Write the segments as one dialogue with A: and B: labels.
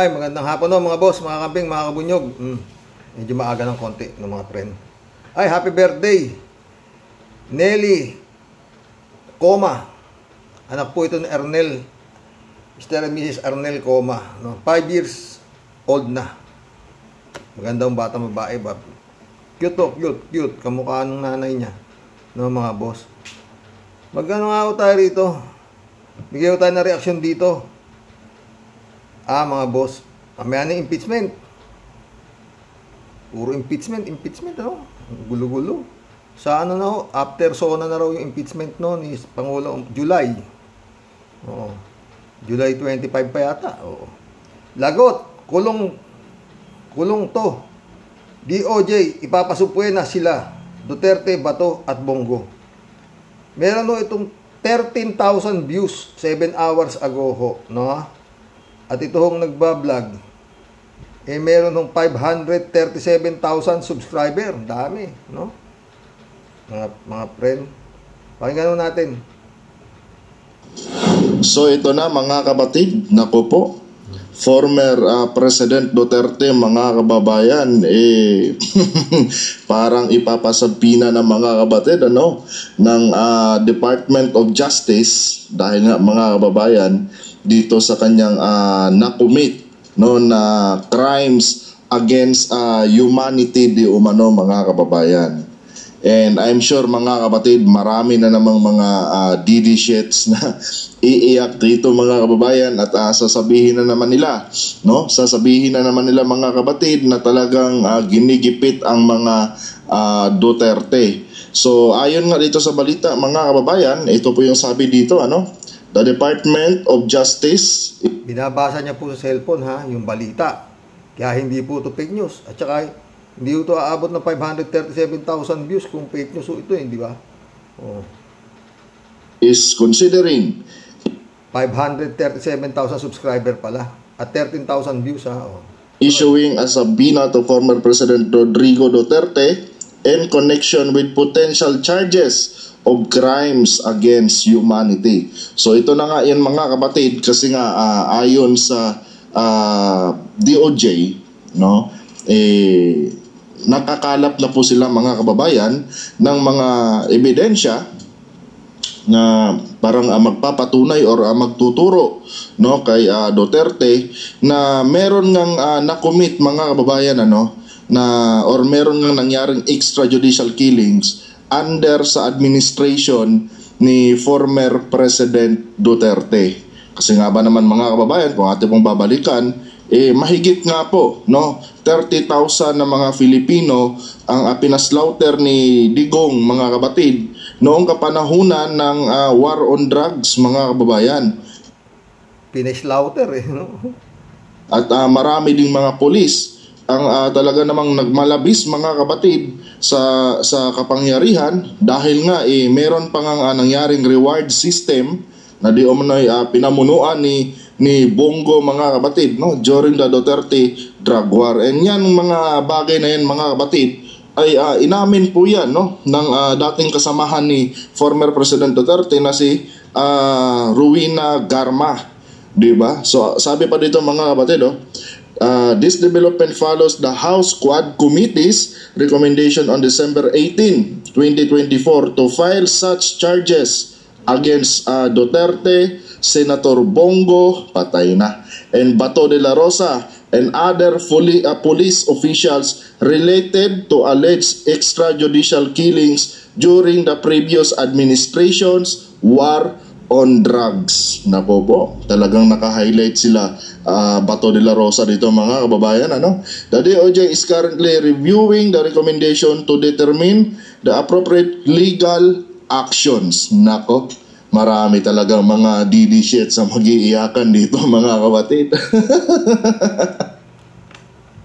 A: Ay, magandang hapon no mga boss, mga kambing, mga kabunyog. Medyo maaga ng konti ng mga friend. Ay, happy birthday Nelly Coma. Anak po ito ni Ernel, Mr. and Mrs. Ernel Coma, no? 5 years old na. Magandang bata, babae ba? Cute to, cute. Kamukha ng nanay niya, no mga boss. Magano nga ako tayo rito. Bigyan ko tayo na reaksyon dito. Mga boss, mamaya na impeachment. Puro impeachment, ano? Gulo-gulo. Sa ano na ho, after SONA na raw yung impeachment no ni Pangulo, July. Oo. July 25 pa yata. Oo. Lagot, kulong to. DOJ, ipapasupwe na sila. Duterte, Bato at Bongo. Meron no itong 13,000 views 7 hours ago ho, no? At ito hong nagbablog, meron hong 537,000 subscriber. Dami, no? Mga friend. Pakinggan natin.
B: So ito na mga kapatid, naku po, former President Duterte, mga kababayan, parang ipapasabi na ng mga kapatid, ng Department of Justice, dahil nga mga kababayan, dito sa kanyang na-commit na crimes against humanity di umano mga kababayan. And I'm sure mga kapatid, marami na namang mga DD shits na iiyak dito mga kababayan at sasabihin na naman nila, sasabihin na naman nila mga kapatid na talagang ginigipit ang mga Duterte. So ayon nga dito sa balita mga kababayan, ito po yung sabi dito, The Department of Justice.
A: Binabasa niya po sa cellphone yung balita. Kaya hindi po ito fake news. At saka hindi ito aabot ng 537,000 views kung fake news ito, di ba?
B: Is considering
A: 537,000 subscriber pala at 13,000 views
B: issuing a subpoena to former President Rodrigo Duterte in connection with potential charges of crimes against humanity. So ito na nga yan mga kapatid, kasi nga ayon sa DOJ, nakakalap na po sila mga kababayan ng mga ebidensya na parang magpapatunay or magtuturo kay Duterte na meron ngang na-commit mga kababayan or meron ngang nangyaring extrajudicial killings under sa administration ni former President Duterte. Kasi nga ba naman mga kababayan, kung ating pong babalikan, mahigit nga po, 30,000 na mga Filipino ang pinaslaughter ni Digong mga kapatid noong kapanahunan ng war on drugs mga kababayan.
A: Pinaslaughter
B: At marami ding mga polis ang talaga namang nagmalabis mga kapatid sa kapangyarihan dahil nga meron pa nga nangyaring reward system na di umano'y pinamunuan ni Bongo mga kapatid during the Duterte drug war. And yan mga bagay na yan mga kapatid ay inamin po yan ng dating kasamahan ni former President Duterte na si Rowena Garma, di ba? So sabi pa dito mga kapatid this development follows the House Quad Committee's recommendation on December 18, 2024 to file such charges against Duterte, Senator Bongo, patay na, and Bato de la Rosa and other police officials related to alleged extrajudicial killings during the previous administration's war on drugs. Nako po, talagang naka-highlight sila Bato de la Rosa dito mga kababayan. The DOJ is currently reviewing the recommendation to determine the appropriate legal actions. Nako, marami talagang mga DD shit sa mag-iiyakan dito mga kapatid.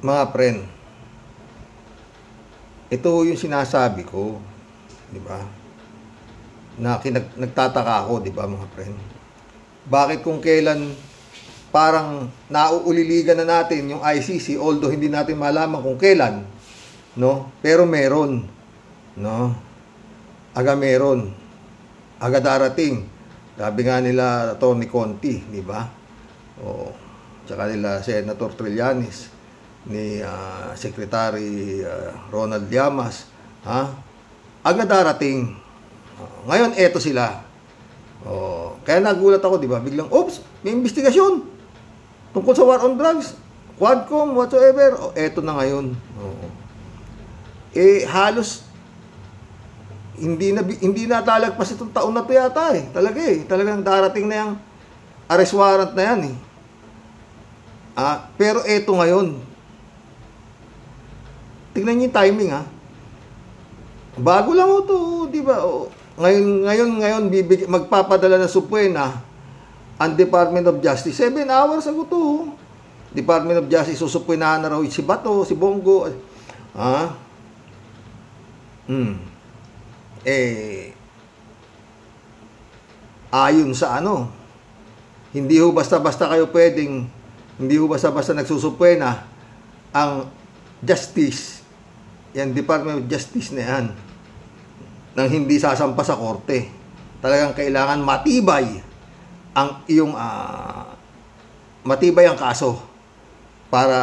A: Mga friend, ito yung sinasabi ko, di ba? Na nagtataka ako, di ba mga friend? Bakit kung kailan parang nauuliligan na natin yung ICC, although hindi natin malaman kung kailan, pero meron, meron, aga darating. Sabi nga nila Tony Conti, di ba? tsaka nila Senator Trillanes, ni Secretary Ronald Llamas, agad darating. Ngayon, eto sila. Kaya nagulat ako, di ba? Biglang, oops, may investigasyon tungkol sa war on drugs, Quadcom, whatsoever. Eto na ngayon. Halos hindi na talagpas itong taon na to yata Talagang darating na yung arrest warrant na yan Pero eto ngayon. Tignan niyo yung timing Bago lang ito, di ba? Ngayon magpapadala na subpoena ang Department of Justice. 7 hours ago to. Department of Justice susupwenahan na raw si Bato, si Bongo. Ayon sa hindi ho basta-basta kayo pwedeng, hindi ho basta-basta nagsusupwena ang justice, yan Department of Justice na yan, nang hindi sasampa sa korte. Talagang kailangan matibay ang iyong matibay ang kaso para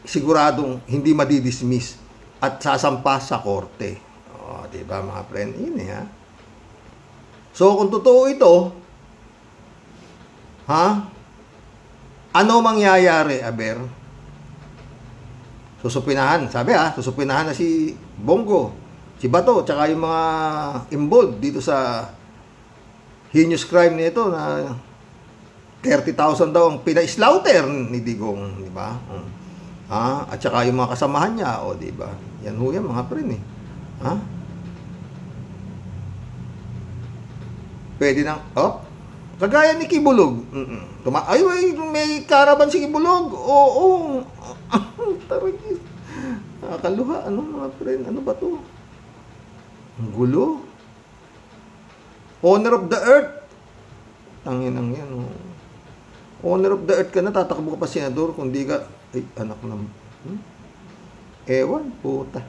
A: siguradong hindi madidismiss at sasampa sa korte. Diba mga friend? Yun So, kung totoo ito, ano mangyayari, Aber? Susupinahan. Sabi susupinahan na si Bongo, si Bato, tsaka yung mga involved dito sa heinous crime nito na 30,000 daw ang pina-slaughter ni Digong, di ba? At tsaka yung mga kasamahan niya, di ba? Yan ho yan, mga friend Pwede nang, kagaya ni Kibulog. May karaban si Kibulog. Oo. Taragis. Nakaluha. Mga friend? Ano ba to? Ang gulo. Honor of the earth. Tanginang yan. Honor of the earth ka na, tatakbo ka pa senador kung di ka, anak ng, ewan, puta.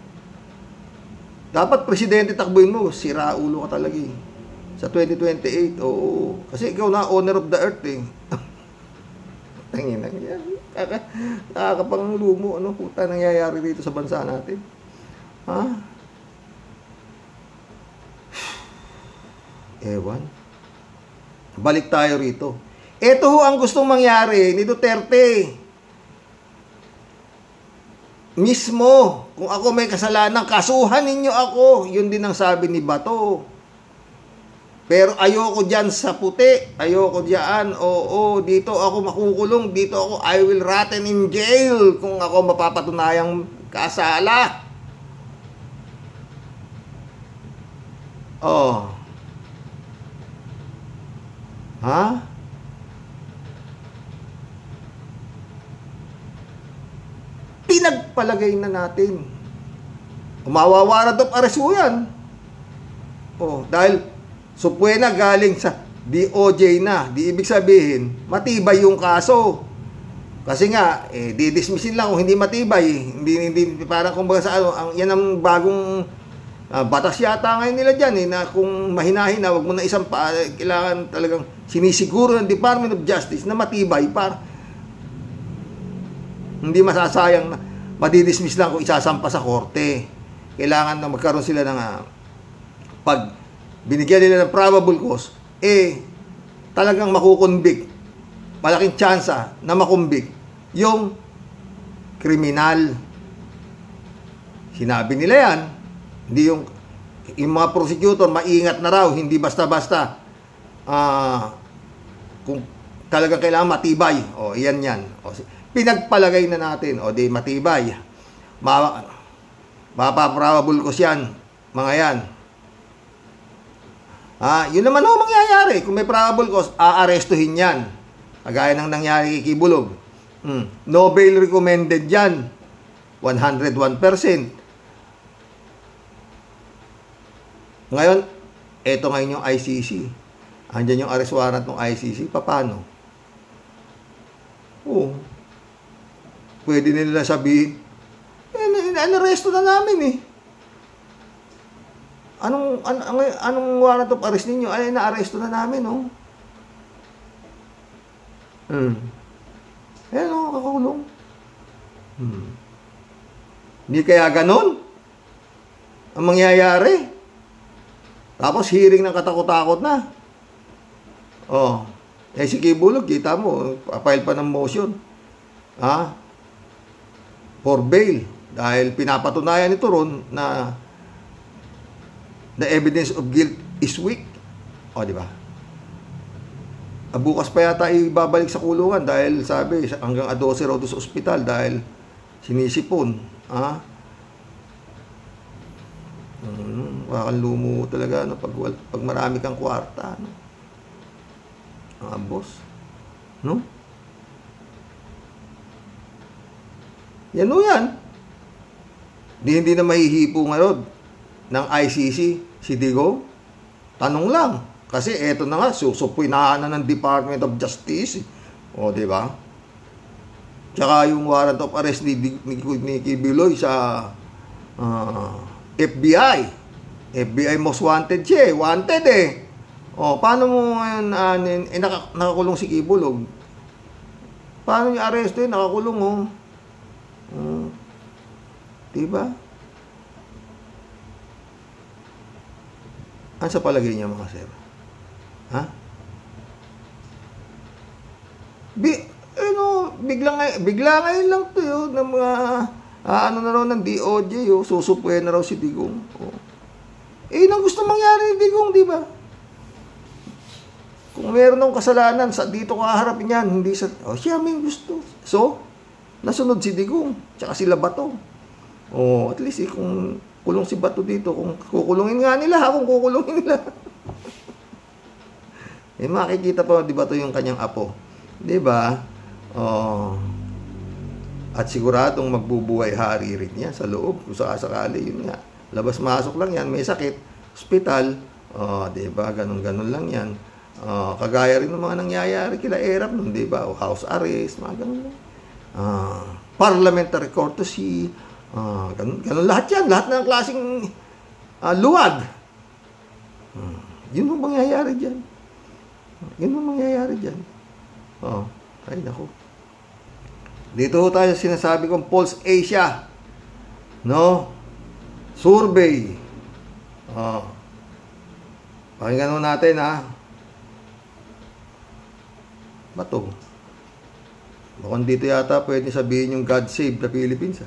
A: Dapat presidente takbuhin mo, sira ulo ka talaga sa 2028, kasi ikaw na honor of the earth Tanginang yan. Nakakapanglumo, puta nangyayari dito sa bansa natin. Ewan. Balik tayo rito. Ito ho ang gustong mangyari ni Duterte. Mismo, kung ako may kasalanan, kasuhan ninyo ako. Yun din ang sabi ni Bato. Pero ayoko dyan sa puti. Ayoko dyan. Dito ako makukulong. Dito ako, I will rotten in jail kung ako mapapatunayang kasala. Pinagpalagay na natin. Mawawarad of arrest yan. Dahil supwena galing sa DOJ na. Di ibig sabihin, matibay yung kaso. Kasi nga, didismissin lang kung hindi matibay. Hindi parang kumbaga sa yan ang bagong batas yata ngayon nila dyan na kung mahinahin na, wag mo na isang kailangan talagang sinisiguro ng Department of Justice na matibay para hindi masasayang na madidismiss lang kung isasampa sa korte. Kailangan na magkaroon sila ng pag binigyan nila ng probable cause, talagang makukonvict. Malaking tsansa na makonvict yung kriminal. Sinabi nila yan. Hindi yung mga prosecutor, maingat na raw, hindi basta-basta. Kung talagang kailangan matibay, yan. Pinagpalagay na natin, di matibay. Mapa-probable cause yan, mga yan. Yun naman ho mangyayari. Kung may probable cause, aarestuhin yan. Kagaya ng nangyari kay Kibulog. No bail recommended yan. 101%. Ngayon, eto ngayon yung ICC. Andyan yung arrest warrant ng ICC. Paano? Pwede nila sabihin, anaresto na namin Anong warrant of arrest ninyo? Na-arresto na namin, Ayan o, kakakulong. Hindi kaya ganon ang mangyayari. Tapos hearing ng katakot-takot na. Oh, si Kibulog, kita mo, file pa ng motion. For bail. Dahil pinapatunayan ito ron na the evidence of guilt is weak. O, di ba? Bukas pa yata ibabalik sa kulungan dahil sabi hanggang 12 raw sa ospital dahil sinisipon. Wakang lumo talaga pag marami kang kwarta. Boss. No? Yan o yan. Hindi na mahihipo ngayon ng ICC si Digong. Tanong lang. Kasi eto na nga, susupuinahan na ng Department of Justice. O, di ba? Tsaka yung warrant of arrest ni Kibuloy sa FBI. FBI most wanted siya. Wanted eh. O, paano mo ngayon nakakulong si Kibulog? Paano yung arresto yun? Nakakulong o. Diba? Ano sa palagay niya mga sir? Bigla ngayon lang to yun ng mga ano na raw ng DOJ susupuin na raw si Digong. Nang gusto mangyari ni Digong, di ba? Kung meron ng kasalanan dito ka harapin yan, hindi sa siya may gusto. So, nasunod si Digong, tsaka sila Bato. At least kung kulong si Bato dito, kung kukulungin nga nila, kung kukulungin nila. Makikita pa di Bato yung kanyang apo. Di ba? At siguradong magbubuhay hari rin niya sa loob, kung sakasakali, yun nga. Labas-masok lang yan, may sakit, hospital, di ba? Ganun-ganun lang yan. Kagaya rin ng mga nangyayari kila Erap nun, di ba? House arrest, mga ganun lang. Parliamentary courtesy, ganun lahat yan, lahat ng klaseng luwag. Yun ang mangyayari dyan. Ay naku. Dito tayo sinasabi kong Pulse Asia, no? Survey. Pakinggan natin Bato. Bakit dito yata pwede sabihin yung God save the Philippines.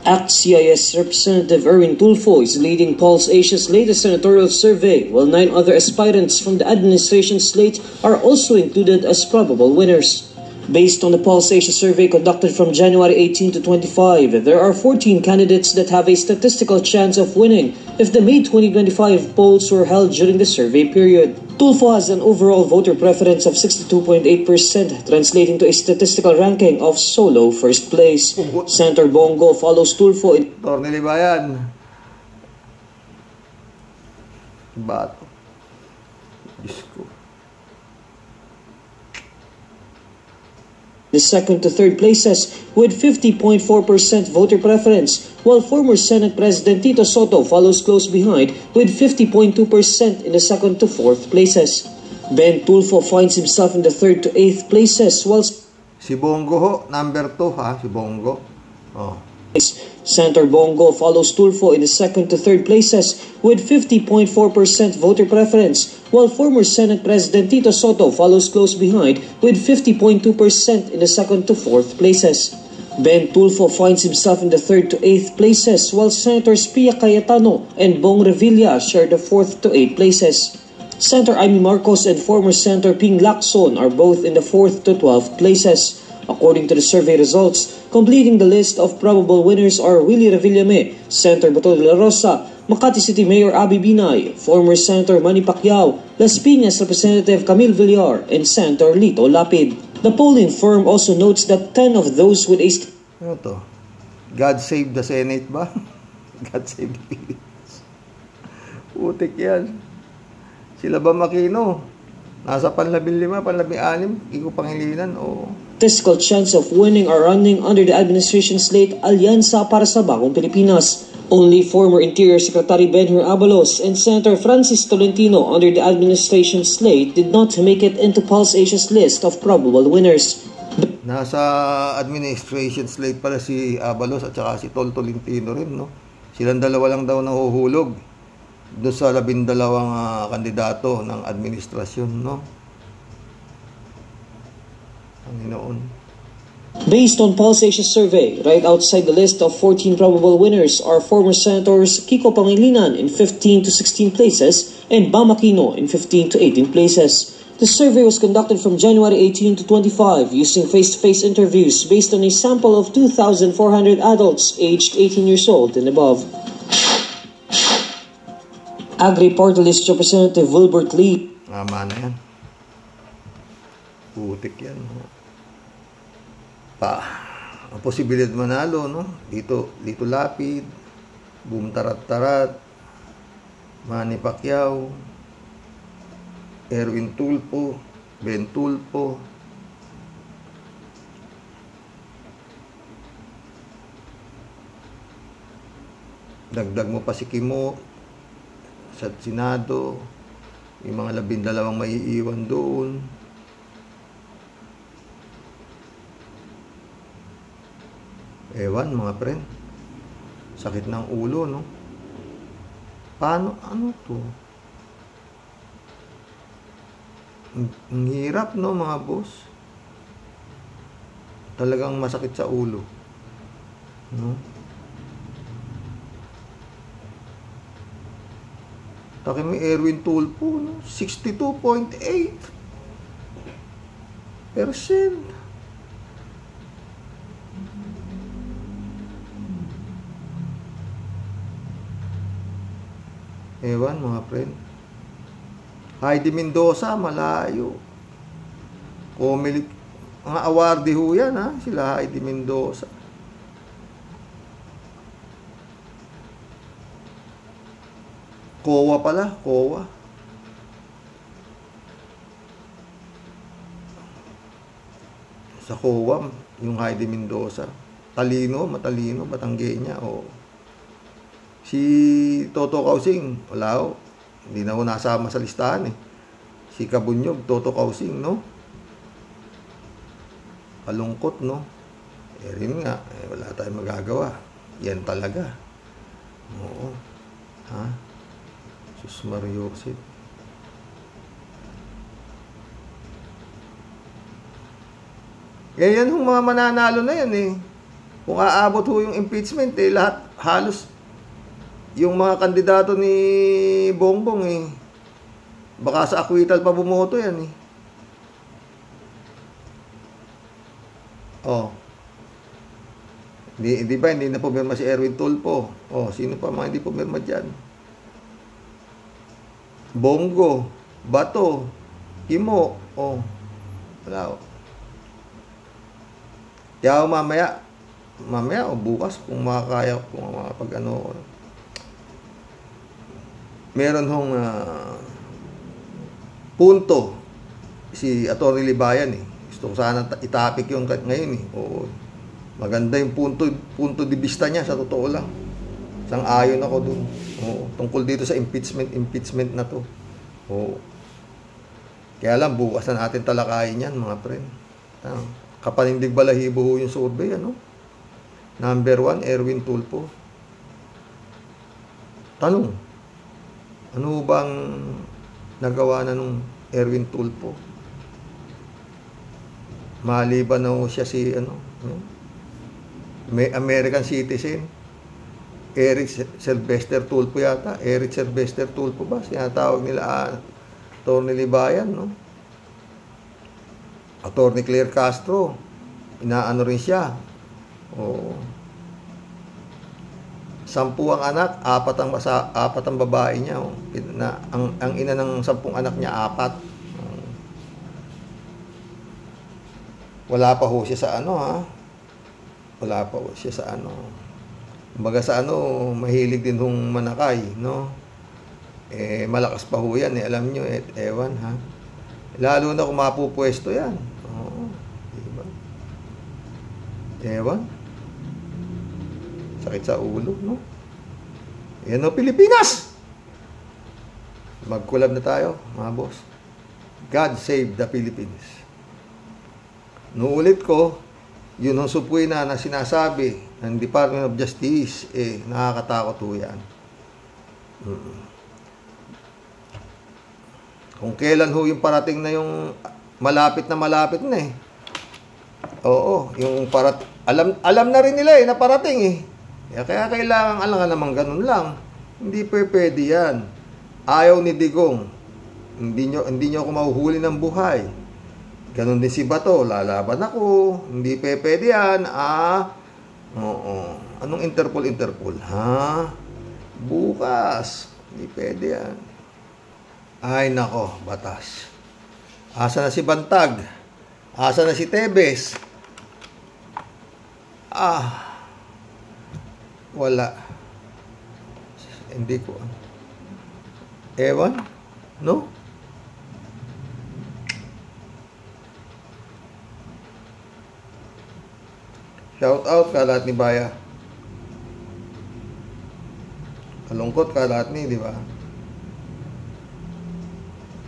C: ACT-CIS Representative Erwin Tulfo is leading Pulse Asia's latest senatorial survey, while 9 other aspirants from the administration slate are also included as probable winners. Based on the Pulse Asia survey conducted from January 18 to 25, there are 14 candidates that have a statistical chance of winning if the May 2025 polls were held during the survey period. Tulfo has an overall voter preference of 62.8%, translating to a statistical ranking of solo first place. Senator Bongo follows Tulfo in...
A: Torneli Bayan. Bato. Diyos ko.
C: the second to third places with 50.4% voter preference, while former Senate President Tito Soto follows close behind with 50.2% in the second to fourth places. Ben Tulfo finds himself in the third to eighth places, while
A: si Bongo ho, number 2 ha, si Bongo. Oh.
C: Senator Bongo follows Tulfo in the second to third places with 50.4% voter preference, while former Senate President Tito Soto follows close behind with 50.2% in the second to fourth places. Ben Tulfo finds himself in the third to eighth places, while Senators Pia Cayetano and Bong Revilla share the fourth to eighth places. Senator Amy Marcos and former Senator Ping Lacson are both in the fourth to 12th places. According to the survey results, completing the list of probable winners are Willie Revillame, Senator Bato de la Rosa, Makati City Mayor Abby Binay, former Senator Manny Pacquiao, Las Piñas Representative Camille Villar, and Senator Lito Lapid. The polling firm also notes that 10 of those with a...
A: Ano to? God save the Senate ba? God save the Philippines. Putik yan. Sila ba makino? Nasa panlabing-5, panlabing-6, iko pangilinan o...
C: Statistical chance of winning are running under the administration slate Alyansa para sa Bagong Pilipinas. Only former Interior Secretary Benhur Abalos and Senator Francis Tolentino under the administration slate did not make it into Pulse Asia's list of probable winners.
A: Nasa administration slate pala si Abalos at saka si Tolentino rin, no? Silang dalawa lang daw nahuhulog doon sa 12 kandidato ng administrasyon, no? Panginoon.
C: Based on Pulse Asia's survey, right outside the list of 14 probable winners are former Senators Kiko Pangilinan in 15 to 16 places and Bam Aquino in 15 to 18 places. The survey was conducted from January 18 to 25 using face-to-face interviews based on a sample of 2,400 adults aged 18 years old and above. Agri-Party List Representative Wilbert Lee.
A: Tama na yan. Putik yan. Ang posibilidad manalo, no? Dito Lapid, Boom Tarat-Tarat, Manny Pacquiao, Erwin Tulfo, Ben Tulfo, dagdag mo pa si Kimo sa Senado, yung mga 12 maiiwan doon. Ewan mga friend, sakit ng ulo, no? Paano, ano to? Ang hirap, no mga boss? Talagang masakit sa ulo, no? Taki mo Erwin Tulfo, no? 62.8%. Ewan mga friend. Heidi Mendoza, malayo. Comelec, mga awardee ho yan, ha? Sila Heidi Mendoza. COA pala, COA. Sa COA, yung Heidi Mendoza. Matalino, Batanggenya, o. Si Toto Kausing, wala ho. Hindi na ho nasama sa listahan, eh. Si Kabunyog, Toto Kausing, no? Kalungkot, no? Rin nga, wala tayong magagawa. Yan talaga. Oo. Ha? Sus Mario Sid. Yan yung mga mananalo na yan, eh. Kung aabot ho yung impeachment, eh, lahat, halos, yung mga kandidato ni Bongbong, eh, baka sa acquittal pa bumoto yan, eh. Oh. Hindi na pumirma si Erwin Tulfo. Oh, sino pa mga hindi pumirma dyan? Bongo, Bato, Kimo. Oh. Wala. Kaya mamaya o bukas kung makakaya, kung makapag ano, meron hong punto si Atty. Libayan, eh. Gusto ko sana itapik yung ngayon, eh. Oo. Maganda yung punto de vista niya, sa totoo lang. Sang-ayon ako dun. Oo. Tungkol dito sa impeachment na to. Oo. Kaya lang, bukas na natin talakayin yan, mga friend. Kapanindig balahibo ho yung survey, ano? Number 1, Erwin Tulfo. Tanong, ano bang nagawa na nung Erwin Tulfo? Maliban na siya si may American citizen, Eric Sylvester Tulfo yata. Eric Sylvester Tulfo ba? Sinatawag nila Atty. Libayan, no? Atty. Claire Castro, inaano rin siya. Oo. 10 ang anak, 4 ang babae niya. Oh. Ang ina ng 10 anak niya, 4. Wala pa ho siya sa ano, ha? Wala pa ho siya sa ano. Kumbaga sa ano, mahilig din hong manakay, no? Malakas pa ho yan, alam nyo, ewan, ha? Lalo na kung mapupwesto yan. Oo, diba? Ewan. Sakit sa ulo, no? Yan o, Pilipinas! Mag-collab na tayo, mga boss. God save the Philippines. Nuulit ko, yun ang supwi na sinasabi ng Department of Justice, nakakatakot po yan. Kung kailan ho yung parating na yung malapit na Oo, yung alam na rin nila na parating Kaya kailangan alangan naman ganun lang. Hindi pwede yan. Ayaw ni Digong. Hindi nyo ako mahuhuli ng buhay. Ganun din si Bato. Lalaban ako. Hindi pwede yan. Oo. Anong Interpol? Ha? Bukas. Hindi pwede yan. Ay nako, batas. Asa na si Bantag? Asa na si Tebes? Wala. Hindi ko. Ewan? No? Shout out ka lahat ni Baya. Kalungkot ka lahat ni, di ba?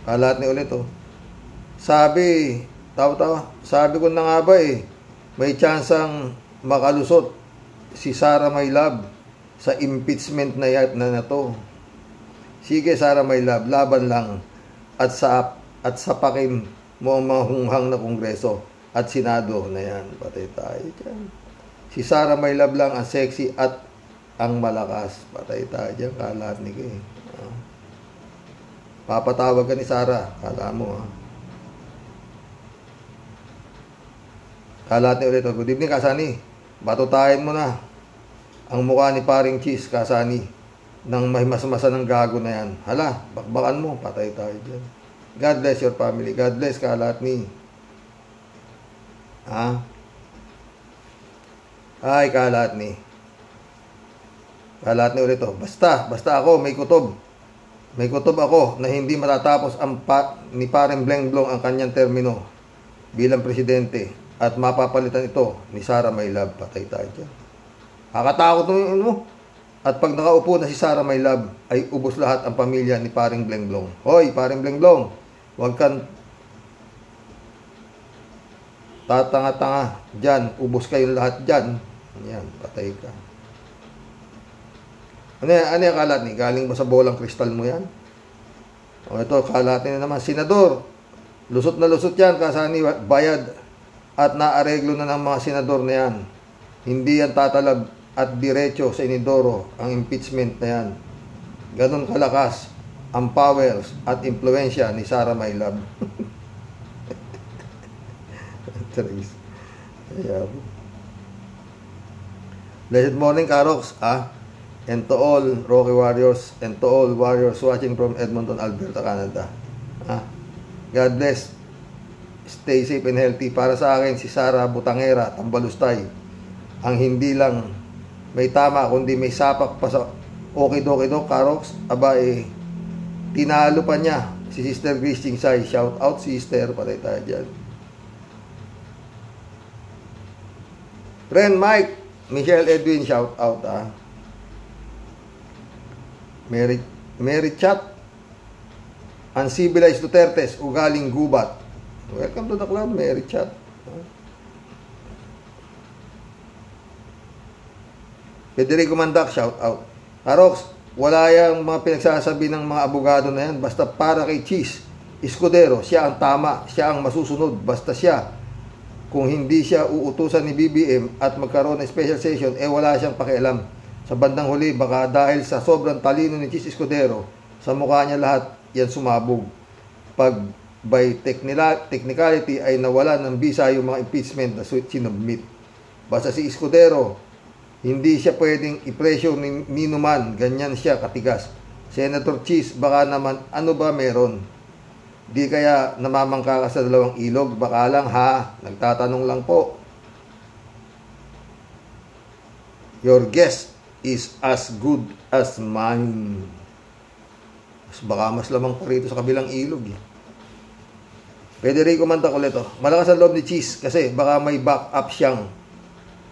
A: Kalat ni ulit Sabi ko na nga ba may tsansang makalusot si Sara Maylab sa impeachment na to. Sige Sara Maylab, laban lang at sapakin mo ang mga hunghang na Kongreso at Senado na yan. Patay tayo dyan. Si Sara Maylab lang ang sexy at ang malakas. Patay tayo dyan. Kalat ni Kay. Papatawag ka ni Sara. Kala mo Kalat ni ulit. Good evening, Kasani. Batutahin mo na ang mukha ni paring Cheese, Kasani, ng mahimasmasa ng gago na yan. Hala, bakbakan mo. Patay tayo dyan. God bless your family. God bless Kalat ni. Ay, Kalat ni. Kalat ni ulit Basta ako, may kutob. May kutob ako na hindi matatapos ni Pareng Blenglong ang kanyang termino bilang presidente at mapapalitan ito ni Sara Maylab. Patay tayo dyan. Kakatakot mo. At pag nakaupo na si Sara Maylab, ay ubos lahat ang pamilya ni Pareng Blenglong. Hoy, Pareng Blenglong, huwag kang tatanga-tanga dyan. Ubos kayong lahat dyan. Yan, patay ka. Ano yung kalat ni? Galing ba sa bolang kristal mo yan? Ito, kalat na naman. Senador, lusot na lusot yan. Kasani, bayad at naareglo na ng mga senador na yan. Hindi yan tatalab at diretso sa inidoro ang impeachment na yan. Ganon kalakas ang powers at impluensya ni Sara Maylab. Blessed morning, Karox. And to all Rocky Warriors and to all Warriors watching from Edmonton, Alberta, Canada. God bless. Stay safe and healthy. Para sa akin, si Sara Butangera, Tambalustay, ang hindi lang may tama, kundi may sapak pa sa okido-kido, Karox. Tinalo pa niya si Sister Grace Chingsay. Shout out, Sister. Patay tayo dyan. Friend Mike, Michelle Edwin, shout out. Mary Chat, Uncivilized Dutertes, ugaling gubat. Welcome to the club, Mary Chat. Federico Mandak, shout out. Karox, wala yung mga pinagsasabi ng mga abogado na yan. Basta para kay Cheese Escudero, siya ang tama, siya ang masusunod. Basta siya. Kung hindi siya uutusan ni BBM at magkaroon ng special session, wala siyang pakialam. Sa bandang huli, baka dahil sa sobrang talino ni Cheese Escudero, sa mukha niya lahat yan sumabog. Pag by technicality ay nawala ng visa yung mga impeachment na sinubmit. Basta si Escudero, hindi siya pwedeng ipresyo ni numan, ganyan siya katigas. Senator Cheese, baka naman ano ba meron? Di kaya namamangka ka sa dalawang ilog? Baka lang nagtatanong lang po. Your guess is as good as mine. Baka mas lamang pa rito sa kabilang ilog Federico Mantak ulit Malakas ang loob ni Cheese kasi baka may back up siyang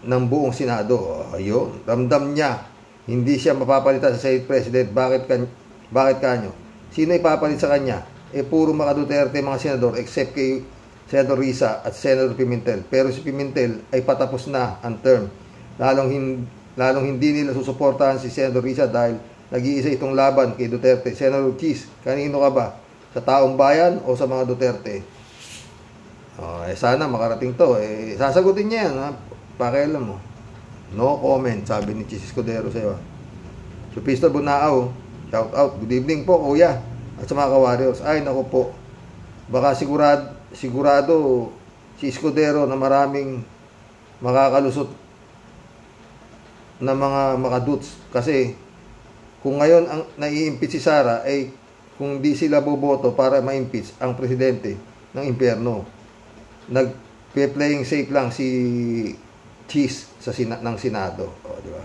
A: ng buong Senado. Ayun, ramdam niya hindi siya mapapalitan sa Senate President. Bakit kanyo? Sino ipapalit sa kanya? Puro mga Duterte mga senador except kay Senator Risa at Senator Pimentel. Pero si Pimentel ay patapos na ang term. Lalong hindi nila susuportahan si Senator Risa dahil nag-iisa itong laban kay Duterte. Senator Cheese, kanino ka ba? Sa taong bayan o sa mga Duterte? Sana makarating to. Sasagutin niya yan. Pakialam mo. No comment, sabi ni Cheese Escudero sa'yo. So, Pistol Bunao, shout out. Good evening po, kuya. At sa mga ka-warriors. Ay, naku po. Baka sigurado si Escudero na maraming makakalusot na mga makaduts. Kasi, kung ngayon ang nai-impeach si Sara, ay kung di sila boboto para ma-impeach ang presidente ng impyerno. Nag-playing safe lang si Cheese sa ng Senado. O, di ba?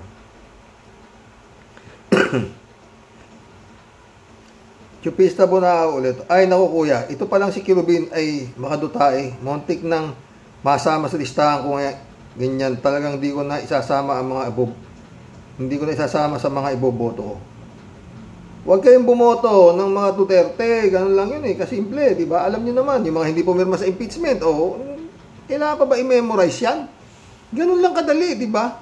A: Chupista Bunao ulit. Ay, naku kuya, ito palang si Kirubin ay makadutae. Montik nang masama sa listahan ko ngayon. Ganyan, talagang hindi ko na isasama ang mga hindi ko na isasama sa mga iboboto ko. Huwag kayong bumoto ng mga Duterte. Ganun lang yun kasimple, di ba? Alam niyo naman, yung mga hindi pumirma sa impeachment, kailangan pa ba i-memorize yan? Ganun lang kadali, di ba?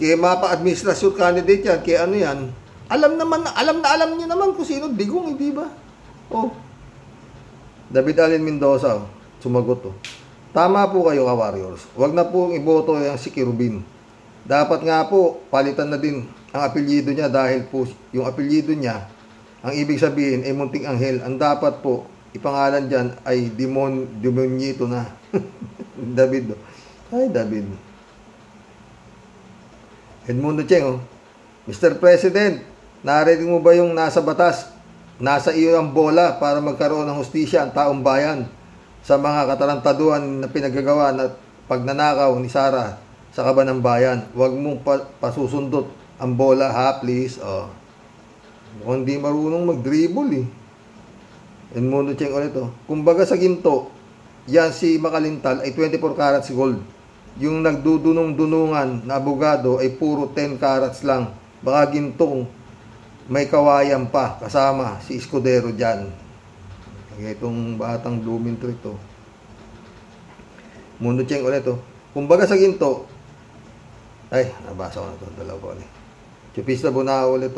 A: Kaya mapa-administrasyon candidate yan, kaya ano yan, alam niyo naman kung sino digong, di ba? David Allen Mendoza, sumagot Tama po kayo, ka-warriors. Huwag na po iboto yung si Kirubin. Dapat nga po, palitan na din ang apelyido niya dahil po yung apelyido niya, ang ibig sabihin ay Munting Anghel. Ang dapat po, ipangalan dyan ay Demonyito na. David. Ay, David. Edmundo Cheng, Mr. President, narinig mo ba yung nasa batas? Nasa iyo ang bola para magkaroon ng hustisya ang taong bayan sa mga katarantaduhan na pinagagawa na pagnanakaw ni Sara sa Kaban ng Bayan. Huwag mong pasusundot ang bola, ha, please. Mukhang di marunong mag-dribble, Edmundo Cheng ulit, Kumbaga sa ginto, yan si Makalintal ay 24 carats gold. Yung nagdudunong-dunungan na abogado ay puro 10 carats lang. Baka gintong may kawayan pa kasama si Escudero dyan. Itong batang blooming tree Mundo Cheng ulit Kumbaga sa ginto, ay, nabasa ko na ito. Dalawa ko ulit. Chupista Bunao ulit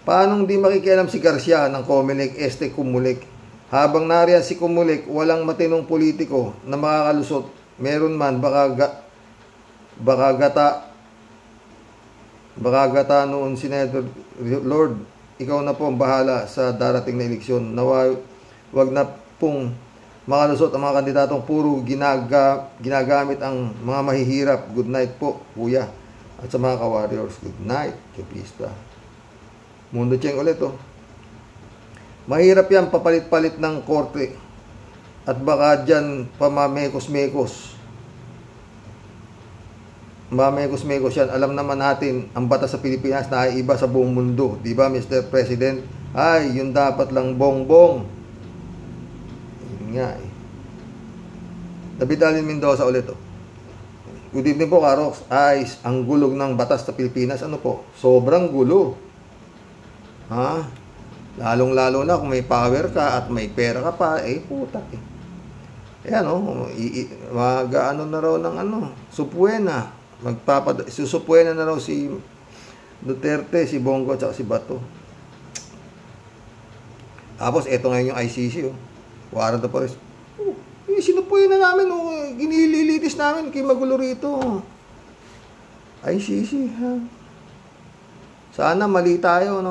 A: Paanong di makikialam si Garcia ng Comelec Este Cumulic? Habang nariyan si Cumulic, walang matinong politiko na makakalusot. Meron man, baka gata noon Senator Lord, ikaw na po ang bahala sa darating na eleksyon. Wag na pong makalusot ang mga kandidatong puro ginagamit ang mga mahihirap. Good night po, kuya. At sa mga ka-warriors, good night, Chupista. Mundo Cheng ulit Mahirap yan papalit-palit ng korte. At baka dyan pamamekos-mekos. Mamekos-mekos yan. Alam naman natin, ang batas sa Pilipinas na ay iba sa buong mundo. Di ba, Mr. President? Ay, yun dapat lang bongbong. Nga David Allen Mendoza ulit Good evening po, Karox. Ay, ang gulog ng batas sa Pilipinas, ano po? Sobrang gulo. Lalong-lalo na kung may power ka at may pera ka pa, putak Ayan mag-ano na raw ng Supuena. Susupuena na raw si Duterte, si Bongo at si Bato. Tapos eto ngayon yung ICC warrant of arrest. Sinupuin na namin ginililitis namin kay magulo rito. ICC Sana mali tayo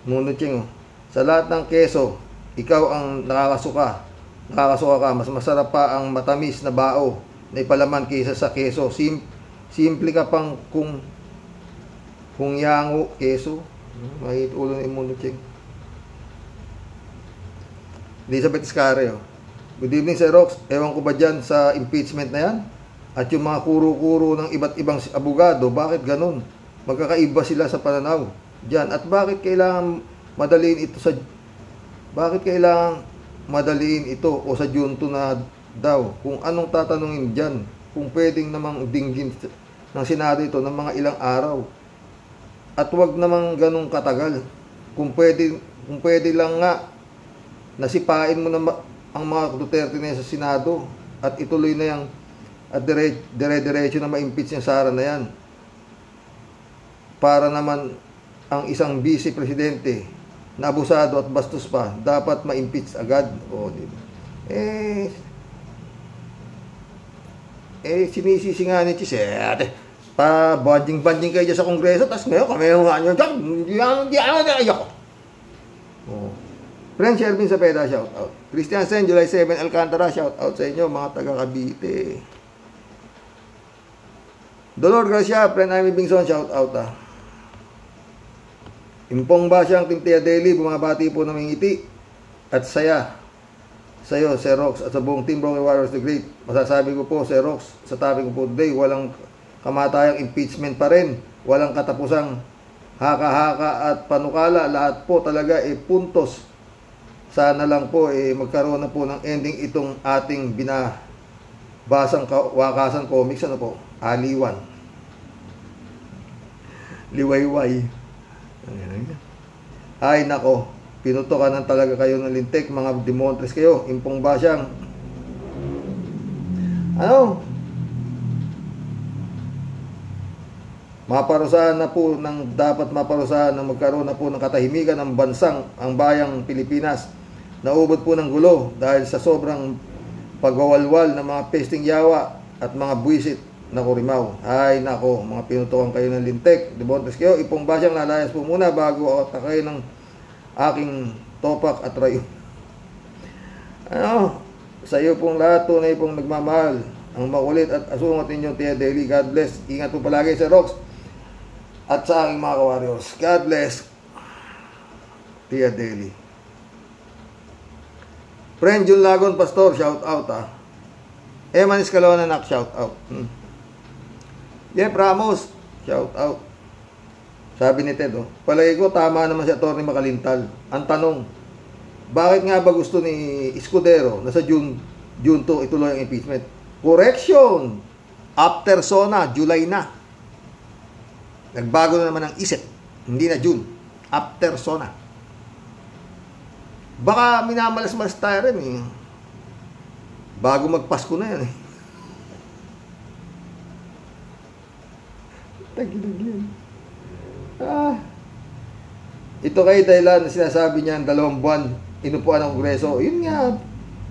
A: Mundo Cheng sa lahat ng keso, ikaw ang nakakasuka ka, mas masarap pa ang matamis na bao na ipalaman kaysa sa keso. Simple ka pang kung yango keso. Mahit ulo ng Mundo Cheng. Elizabeth Iscare Good evening, Sir Rox. Ewan ko ba dyan sa impeachment na yan? At yung mga kuro-kuro ng iba't ibang abogado, bakit ganun? Magkakaiba sila sa pananaw dyan. At bakit kailangan madaliin ito o sa junto na daw? Kung anong tatanungin dyan? Kung pwedeng namang dinggin ng Senado ito ng mga ilang araw. At wag namang ganun katagal. Kung pwede lang nga, nasipain mo na ang mga Duterte na sa Senado at ituloy na yan at dire-diretso na ma-impeach yung Sara na yan. Para naman ang isang vice presidente na abusado at bastos pa, dapat ma-impeach agad. O, diba? Sinisisi nga ni Chisete. Pa-banding-banding kayo dyan sa Kongreso, tapos ngayon kami yung nga nyo dyan, hindi ako. Oh. Friend Shervin Sapeda, shout out. Christian Sen, July 7, Alcantara, shout out sa inyo, mga taga Cavite. Dolor Garcia, friend Amy Bingson, shout out Impong ba siyang Team Tia Daily, bumabati po ng ngiti at saya sa'yo, Sir Rox, at sa buong Team Broken Warriors the Great. Masasabi ko po, Sir Rox, sa topic ko po today, walang kamatayang impeachment pa rin, walang katapusang haka-haka at panukala, lahat po talaga puntos. Sana lang po magkaroon na po ng ending itong ating binabasang wakasan comics, ano po, Aliwan, Liwayway. Ay nako, pinutokan ng talaga kayo ng lintik, mga demontres kayo. Impong ba siyang maparusahan na po ng dapat maparusahan na magkaroon na po ng katahimikan ng bansang ang bayang Pilipinas. Naubod po ng gulo dahil sa sobrang pagwawalwal ng mga pesting yawa at mga buwisit na kurimaw. Ay nako, mga pinutukan kayo ng lintik, demontres kayo. Impong ba siyang lalayas po muna bago ako takay ng aking topak at rayo. Sa iyo pong lahat, tunay pong nagmamahal, ang makulit at asungot ninyong Tia Daily. God bless. Ingat po palagi, Sir Rox, at sa aking mga ka-warriors. God bless, Tia Daily. Friend Jun Lagon Pastor, shout out Eman Escalona nak, shout out. Jeff Ramos, shout out. Sabi ni Ted, palagi ko tama naman si Atty. Makalintal. Ang tanong, bakit nga ba gusto ni Escudero na sa June 2 ituloy ang impeachment? Correction! After SONA, July na. Nagbago na naman ang isip. Hindi na June. After SONA. Baka minamalas-malas tayo rin bago magpasko na yan Tagilagyan. Ito kay dahilan na sinasabi niya 2 buwan inupuan ng Kongreso. Yun nga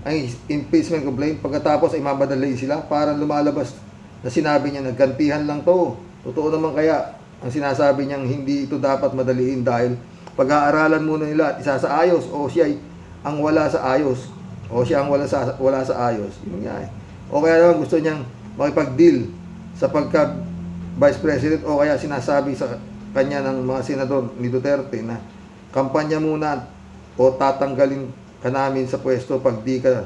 A: ang impeachment complaint. Pagkatapos ay mamadali sila, parang lumalabas na sinabi niya naggantihan lang to. Totoo naman kaya ang sinasabi niyang hindi ito dapat madaliin dahil pag-aaralan muna nila at isa sa ayos o siya ang wala sa ayos o siya ang wala sa ayos. Yun nga O kaya naman gusto niyang makipag-deal sa pagka Vice President o kaya sinasabi sa kanya ng mga senador ni Duterte na kampanya muna o tatanggalin ka namin sa pwesto pag di ka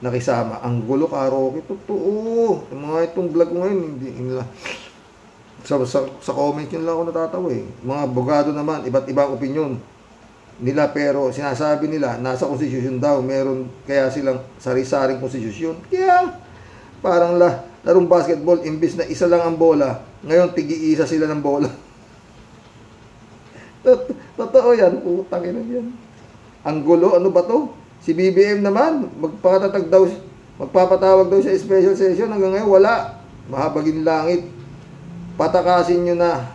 A: nakisama. Ang gulo ka, Rocky. Totoo. Mga itong vlog ko ngayon, hindi nila. Sa comment yun lang ako natatawa Mga abogado naman, iba't ibang opinion nila, pero sinasabi nila, nasa konstitusyon daw, meron kaya silang sari-saring konstitusyon. Kaya, parang larong basketball, imbis na isa lang ang bola, ngayon tigi-isa sila ng bola. Totoo yan, putang ina yan. Ang gulo, ano ba to? Si BBM naman, magpapatawag daw siya special session, hanggang ngayon wala. Mahabagin langit. Patakasin nyo na.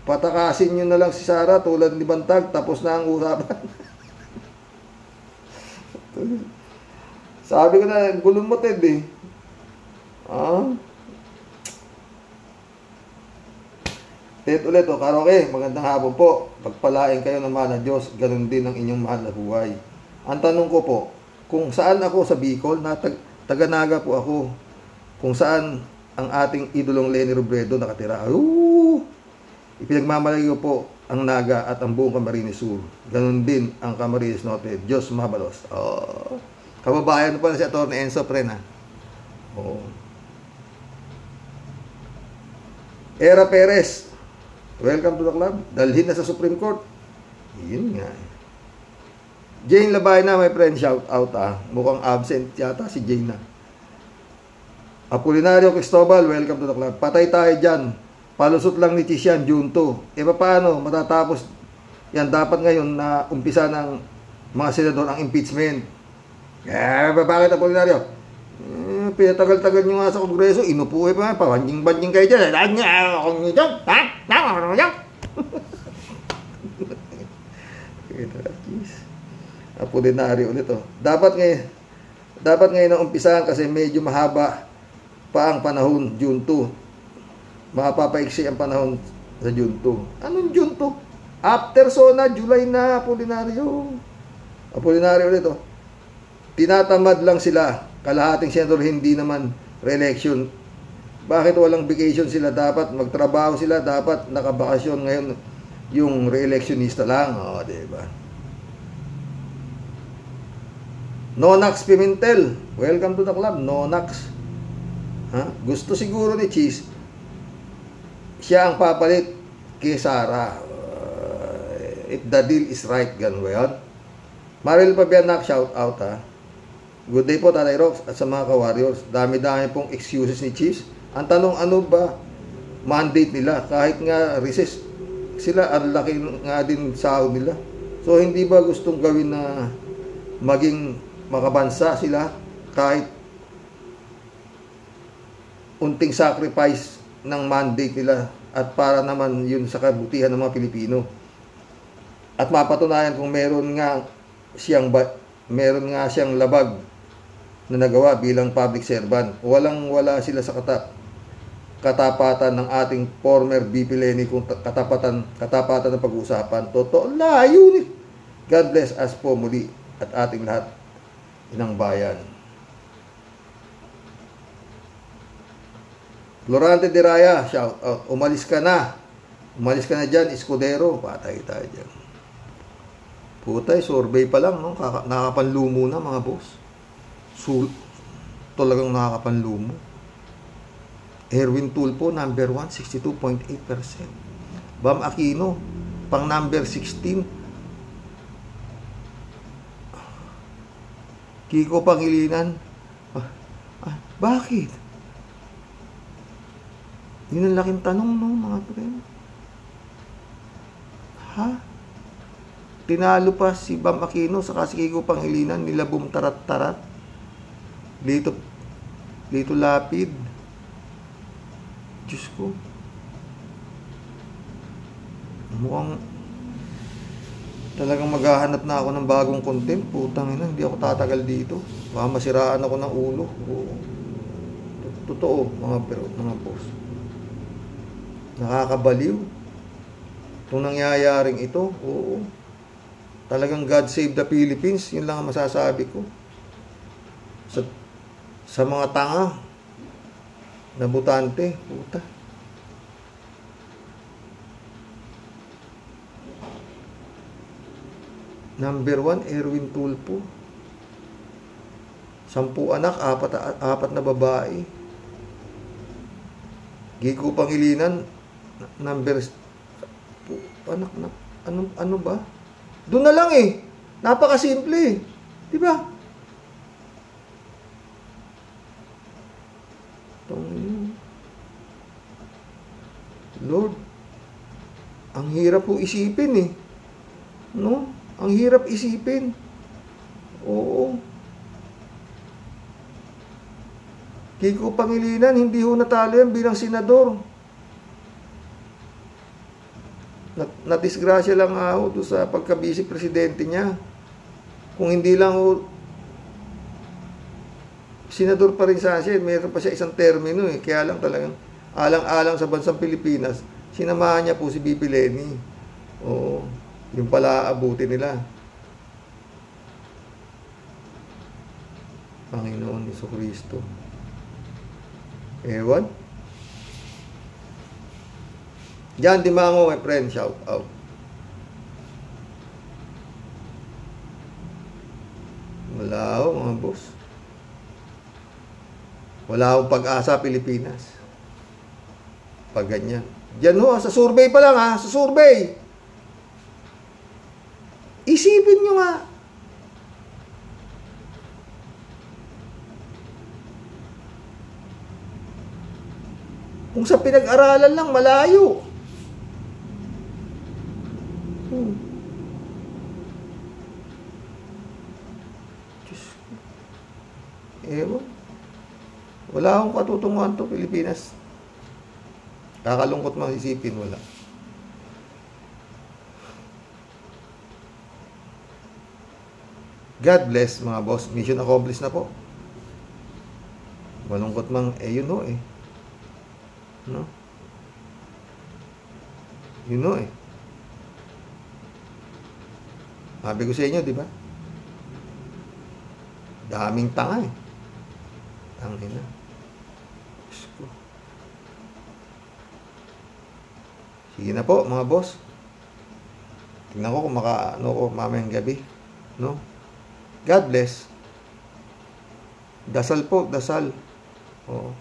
A: Patakasin nyo na lang si Sara tulad ni Bantag, tapos na ang usapan. Sabi ko na, gulong mo, Ted Ted ulit, Karoke, magandang hapon po. Pagpalain kayo ng mahal na Diyos, ganun din ang inyong mahal na buhay. Ang tanong ko po, kung saan ako sa Bicol, taga-Naga po ako, kung saan ang ating idolong Leni Robredo nakatira. Ipinagmamalaki ko po ang Naga at ang buong Camarines Sur. Ganun din ang Camarines Norte. Diyos mabalos. Kababayan po na si Atty. Enzo Prena. Era Perez, welcome to the club. Dalhin na sa Supreme Court. Yun nga. Jane Labayna, my friend, shout out Mukhang absent yata si Jane na. Apolinario Cristobal, welcome to the club. Patay tayo dyan Palusot lang ni Cheese yan, June 2. Paano matatapos yan? Dapat ngayon na umpisa ng mga senador ang impeachment. Bakit Apolinario? Pinatagal-tagal nyo nga sa Kongreso, inupo pa, pabanjing-banjing kayo dyan. Apolinario ulit, oh. Dapat ngayon na umpisahan kasi medyo mahaba pa ang panahon, June 2. Mapapaiksi ang panahon sa June 2. Anong June 2? After SONA, July na, Apolinario. Apolinario ulit, oh. Tinatamad lang sila. Kalahating senador hindi naman re-election. Bakit walang vacation sila? Dapat magtrabaho sila. Dapat nakabakasyon. Ngayon, yung re-electionista lang. O, diba? Nonax Pimentel. Welcome to the club, Nonax. Gusto siguro ni Cheese siya ang papalit kay Sara. If the deal is right, ganun ba yun? Maril Pabianak, shout out ha. Good day po, Tatay Rox, at sa mga ka-warriors. Dami-dami pong excuses ni Chiefs. Ang tanong, ano ba mandate nila? Kahit nga recess sila, ang laki nga din sahod nila. So, hindi ba gustong gawin na maging makabansa sila kahit unting sacrifice ng mandate nila at para naman yun sa kabutihan ng mga Pilipino? At mapatunayan kung meron nga siyang labag na nagawa bilang public servant. Walang-wala sila sa katapatan ng ating former VP Leni kung katapatan ng pag-uusapan. Totoo, layo ni. God bless us po muli at ating lahat, inang bayan. Florante de Raya, shout out. Umalis ka na dyan, Escudero. Patay tayo dyan. Putay, survey pa lang, no? Nakakapanlumo na, mga boss. Talagang nakakapanlumo. Erwin Tulfo, number 1, 62.8%. Bam Aquino, pang number 16. Kiko Pangilinan. Bakit? Yun ang laking tanong, no, mga friend. Tinalo pa si Bam Aquino sa si Kiko Pangilinan, nila bumtarat-tarat. Lito Lapid. Diyos ko. Mukhang talagang maghahanap na ako ng bagong content. Putang ina, hindi ako tatagal dito. Baka masiraan ako ng ulo. Totoo, mga boss. Nakakabaliw. Itong nangyayaring ito, oo. Talagang God save the Philippines. Yun lang ang masasabi ko. Sa mga tanga na butante, puta. Number 1, Erwin Tulfo. 10 anak, 4 na babae. Kiko Pangilinan, number anak na ano ba? Doon na lang eh. Napakasimple eh. 'Di ba? Lord, ang hirap po isipin eh. No? Ang hirap isipin. Oo. Kiko Pangilinan, hindi ho natalo yan bilang senador. Nadisgrasya lang ako doon sa pagka-vice presidente niya. Kung hindi lang ho, senador pa rin siya, meron pa siya isang termino eh. Kaya lang talagang alang-alang sa bansang Pilipinas, sinamahan niya po si VP Leni. Oo, yung pala abutin nila. Panginoon Jesucristo. Ewan. Jan Dimango, my friend, shout out. Wala ako, mga boss. Wala akong pag-asa, Pilipinas. Pag ganyan. Diyan ho, sa survey pa lang ha, sa survey. Isipin nyo nga. Kung sa pinag-aralan lang, malayo. Diyos ko. Ewan. Wala akong katutunguhan to, Pilipinas. Kakalungkot mang isipin, wala. God bless, mga boss. Mission accomplished na po. Malungkot mang, yun o eh. No? Yun o eh. Sabi ko sa inyo, di ba? Daming tanga eh. Tangin na. Diyos ko. Sige na po, mga boss. Tingnan ko kung ano ko mamayang gabi. No? God bless. Dasal po, dasal. Oo.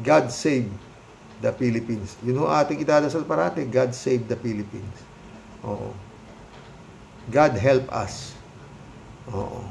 A: God save the Philippines. Yun ho ating itadasal parati. God save the Philippines. Oo. God help us. Oo.